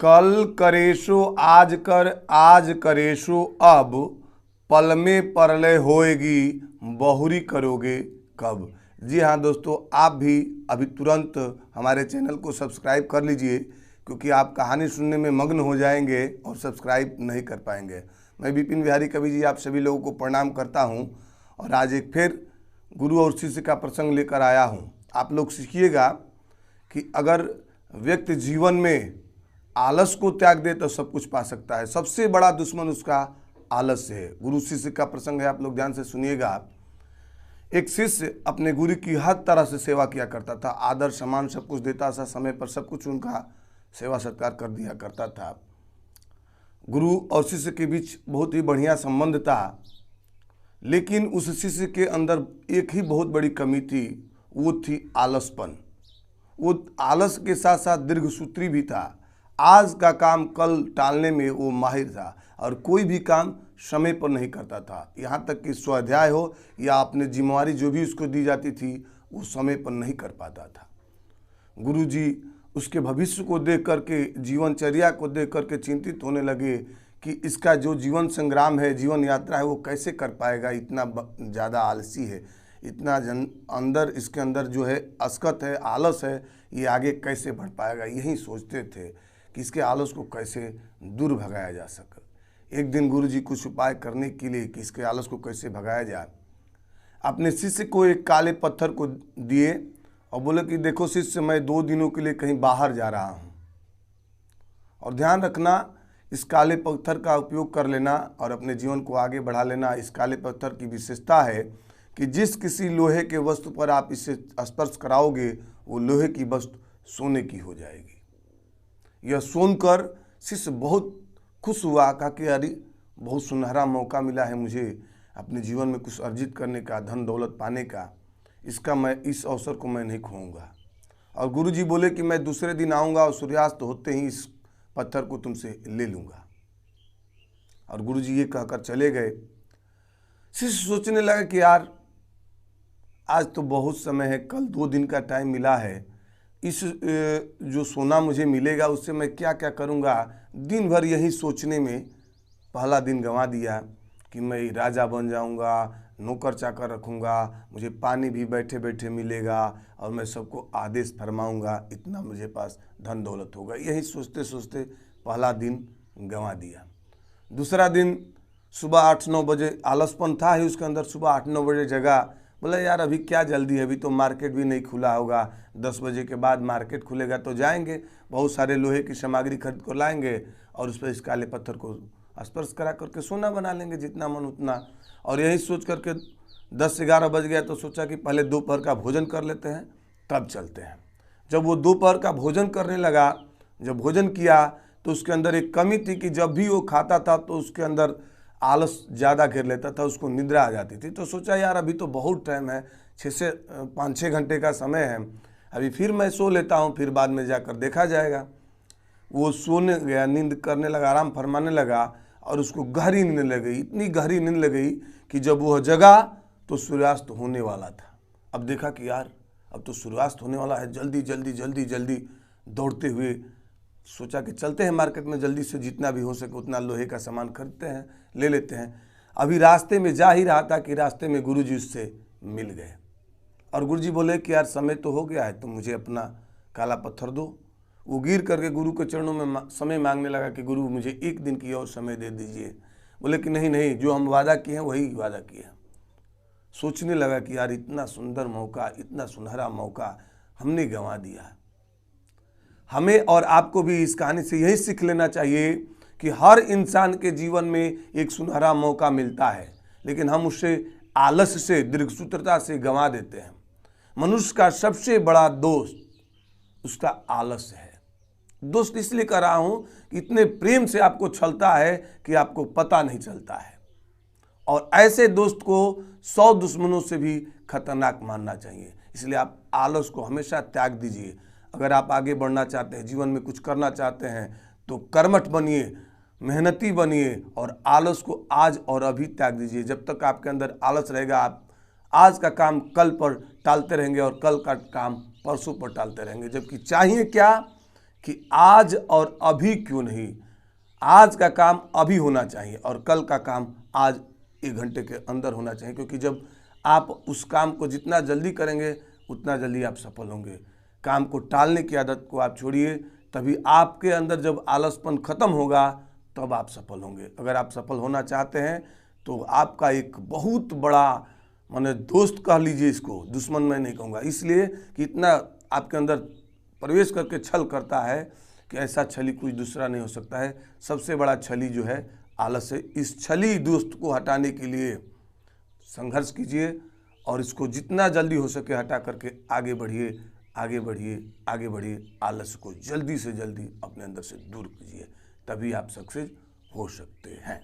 कल करेशो आज कर, आज करेशो अब, पल में परलय होएगी, बहुरी करोगे कब। जी हाँ दोस्तों, आप भी अभी तुरंत हमारे चैनल को सब्सक्राइब कर लीजिए, क्योंकि आप कहानी सुनने में मग्न हो जाएंगे और सब्सक्राइब नहीं कर पाएंगे। मैं विपिन बिहारी कवि जी आप सभी लोगों को प्रणाम करता हूं और आज एक फिर गुरु और शिष्य का प्रसंग लेकर आया हूं। आप लोग सीखिएगा कि अगर व्यक्ति जीवन में आलस को त्याग दे तो सब कुछ पा सकता है। सबसे बड़ा दुश्मन उसका आलस्य है। गुरु शिष्य का प्रसंग है, आप लोग ध्यान से सुनिएगा। एक शिष्य अपने गुरु की हर तरह से सेवा किया करता था, आदर सम्मान सब कुछ देता था, समय पर सब कुछ उनका सेवा सत्कार कर दिया करता था। गुरु और शिष्य के बीच बहुत ही बढ़िया संबंध था, लेकिन उस शिष्य के अंदर एक ही बहुत बड़ी कमी थी, वो थी आलसपन। वो आलस के साथ साथ दीर्घसूत्री भी था। आज का काम कल टालने में वो माहिर था और कोई भी काम समय पर नहीं करता था। यहाँ तक कि स्वाध्याय हो या अपनी जिम्मेवारी जो भी उसको दी जाती थी वो समय पर नहीं कर पाता था। गुरुजी उसके भविष्य को देख करके, जीवनचर्या को देख करके चिंतित होने लगे कि इसका जो जीवन संग्राम है, जीवन यात्रा है, वो कैसे कर पाएगा। इतना ज़्यादा आलसी है, इतना अंदर इसके अंदर जो है अस्कत है, आलस है, ये आगे कैसे बढ़ पाएगा। यही सोचते थे कि इसके आलस को कैसे दूर भगाया जा सके। एक दिन गुरुजी कुछ उपाय करने के लिए कि इसके आलस को कैसे भगाया जाए, अपने शिष्य को एक काले पत्थर को दिए और बोले कि देखो शिष्य, मैं 2 दिनों के लिए कहीं बाहर जा रहा हूँ और ध्यान रखना, इस काले पत्थर का उपयोग कर लेना और अपने जीवन को आगे बढ़ा लेना। इस काले पत्थर की विशेषता है कि जिस किसी लोहे के वस्तु पर आप इसे स्पर्श कराओगे वो लोहे की वस्तु सोने की हो जाएगी। यह सुनकर शिष्य बहुत खुश हुआ, कहा कि अरे बहुत सुनहरा मौका मिला है मुझे अपने जीवन में कुछ अर्जित करने का, धन दौलत पाने का, इस अवसर को मैं नहीं खोऊंगा। और गुरुजी बोले कि मैं दूसरे दिन आऊँगा और सूर्यास्त होते ही इस पत्थर को तुमसे ले लूँगा। और गुरुजी ये कहकर चले गए। शिष्य सोचने लगा कि यार आज तो बहुत समय है, कल 2 दिन का टाइम मिला है, इस जो सोना मुझे मिलेगा उससे मैं क्या क्या करूँगा। दिन भर यही सोचने में पहला दिन गंवा दिया कि मैं राजा बन जाऊँगा, नौकर चाकर रखूँगा, मुझे पानी भी बैठे बैठे मिलेगा और मैं सबको आदेश फरमाऊँगा, इतना मुझे पास धन दौलत होगा। यही सोचते सोचते पहला दिन गंवा दिया। दूसरा दिन सुबह 8-9 बजे, आलसपन था ही उसके अंदर, सुबह 8-9 बजे जगा। बोला यार अभी क्या जल्दी है, अभी तो मार्केट भी नहीं खुला होगा, 10 बजे के बाद मार्केट खुलेगा तो जाएंगे, बहुत सारे लोहे की सामग्री खरीद कर लाएंगे और उस पर इस काले पत्थर को स्पर्श करा करके सोना बना लेंगे, जितना मन उतना। और यही सोच करके 10-11 बज गया तो सोचा कि पहले दोपहर का भोजन कर लेते हैं तब चलते हैं। जब वो दोपहर का भोजन करने लगा, जब भोजन किया तो उसके अंदर एक कमी थी कि जब भी वो खाता था तो उसके अंदर आलस ज़्यादा घेर लेता था, उसको निद्रा आ जाती थी। तो सोचा यार अभी तो बहुत टाइम है, 5-6 घंटे का समय है, अभी फिर मैं सो लेता हूँ, फिर बाद में जाकर देखा जाएगा। वो सोने गया, नींद करने लगा, आराम फरमाने लगा और उसको गहरी नींद लग गई। इतनी गहरी नींद लग गई कि जब वह जगा तो सूर्यास्त होने वाला था। अब देखा कि यार अब तो सूर्यास्त होने वाला है, जल्दी जल्दी जल्दी जल्दी दौड़ते हुए सोचा कि चलते हैं मार्केट में, जल्दी से जितना भी हो सके उतना लोहे का सामान खरीदते हैं, ले लेते हैं। अभी रास्ते में जा ही रहा था कि रास्ते में गुरुजी उससे मिल गए और गुरुजी बोले कि यार समय तो हो गया है, तो मुझे अपना काला पत्थर दो। वो गिर करके गुरु के चरणों में समय मांगने लगा कि गुरु मुझे 1 दिन की और समय दे दीजिए। बोले कि नहीं नहीं, जो हम वादा किए हैं वही वादा किए। सोचने लगा कि यार इतना सुंदर मौका, इतना सुनहरा मौका हमने गंवा दिया। हमें और आपको भी इस कहानी से यही सीख लेना चाहिए कि हर इंसान के जीवन में एक सुनहरा मौका मिलता है, लेकिन हम उसे आलस से, दीर्घसूत्रता से गंवा देते हैं। मनुष्य का सबसे बड़ा दोस्त उसका आलस है। दोस्त इसलिए कर रहा हूं कि इतने प्रेम से आपको छलता है कि आपको पता नहीं चलता है, और ऐसे दोस्त को 100 दुश्मनों से भी खतरनाक मानना चाहिए। इसलिए आप आलस को हमेशा त्याग दीजिए। अगर आप आगे बढ़ना चाहते हैं, जीवन में कुछ करना चाहते हैं, तो कर्मठ बनिए, मेहनती बनिए और आलस को आज और अभी त्याग दीजिए। जब तक आपके अंदर आलस रहेगा, आप आज का काम कल पर टालते रहेंगे और कल का काम परसों पर टालते रहेंगे। जबकि चाहिए क्या कि आज और अभी क्यों नहीं, आज का काम अभी होना चाहिए और कल का काम आज 1 घंटे के अंदर होना चाहिए, क्योंकि जब आप उस काम को जितना जल्दी करेंगे उतना जल्दी आप सफल होंगे। काम को टालने की आदत को आप छोड़िए, तभी आपके अंदर जब आलसपन खत्म होगा तब आप सफल होंगे। अगर आप सफल होना चाहते हैं तो आपका एक बहुत बड़ा माने दोस्त कह लीजिए इसको, दुश्मन मैं नहीं कहूँगा, इसलिए कि इतना आपके अंदर प्रवेश करके छल करता है कि ऐसा छली कोई दूसरा नहीं हो सकता है। सबसे बड़ा छली जो है आलस है। इस छली दोस्त को हटाने के लिए संघर्ष कीजिए और इसको जितना जल्दी हो सके हटा करके आगे बढ़िए, आगे बढ़िए, आगे बढ़िए। आलस को जल्दी से जल्दी अपने अंदर से दूर कीजिए, तभी आप सक्सेस हो सकते हैं।